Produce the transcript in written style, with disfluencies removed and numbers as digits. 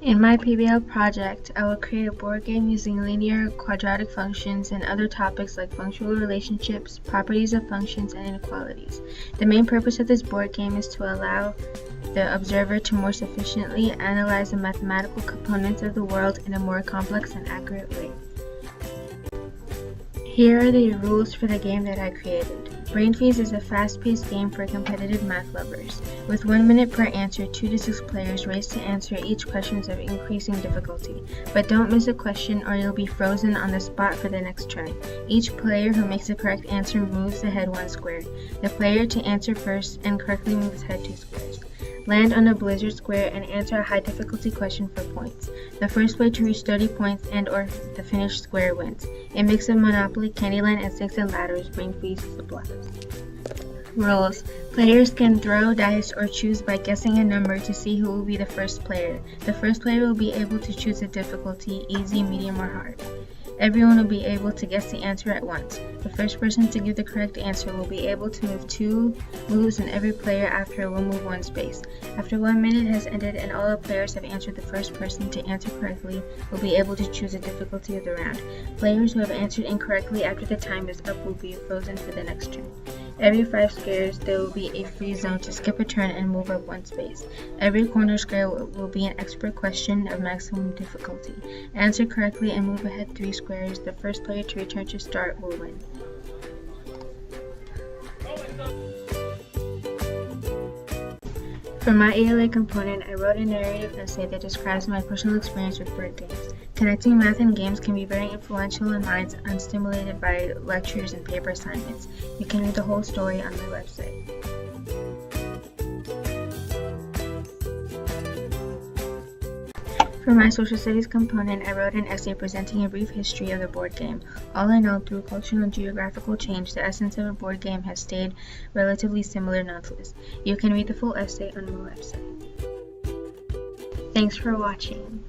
In my PBL project, I will create a board game using linear, quadratic functions and other topics like functional relationships, properties of functions, and inequalities. The main purpose of this board game is to allow the observer to more sufficiently analyze the mathematical components of the world in a more complex and accurate way. Here are the rules for the game that I created. Braincase is a fast-paced game for competitive math lovers. With 1 minute per answer, 2 to 6 players race to answer each question of increasing difficulty. But don't miss a question or you'll be frozen on the spot for the next turn. Each player who makes the correct answer moves ahead 1 square. The player to answer first and correctly moves ahead 2 squares. Land on a blizzard square and answer a high difficulty question for points. The first way to reach 30 points and/or the finished square wins. A mix of Monopoly, Candyland, and Snakes and Ladders bring feast supplies. Rules. Players can throw dice or choose by guessing a number to see who will be the first player. The first player will be able to choose a difficulty, easy, medium, or hard. Everyone will be able to guess the answer at once. The first person to give the correct answer will be able to move 2 moves, and every player after will move 1 space. After 1 minute has ended and all the players have answered, the first person to answer correctly will be able to choose the difficulty of the round. Players who have answered incorrectly after the time is up will be frozen for the next turn. Every 5 squares, there will be a free zone to skip a turn and move up 1 space. Every corner square will be an expert question of maximum difficulty. Answer correctly and move ahead 3 squares. The first player to return to start will win. For my ELA component, I wrote a narrative essay that describes my personal experience with board games. Connecting math and games can be very influential in minds unstimulated by lectures and paper assignments. You can read the whole story on my website. For my social studies component, I wrote an essay presenting a brief history of the board game. All in all, through cultural and geographical change, the essence of a board game has stayed relatively similar nonetheless. You can read the full essay on my website. Thanks for watching.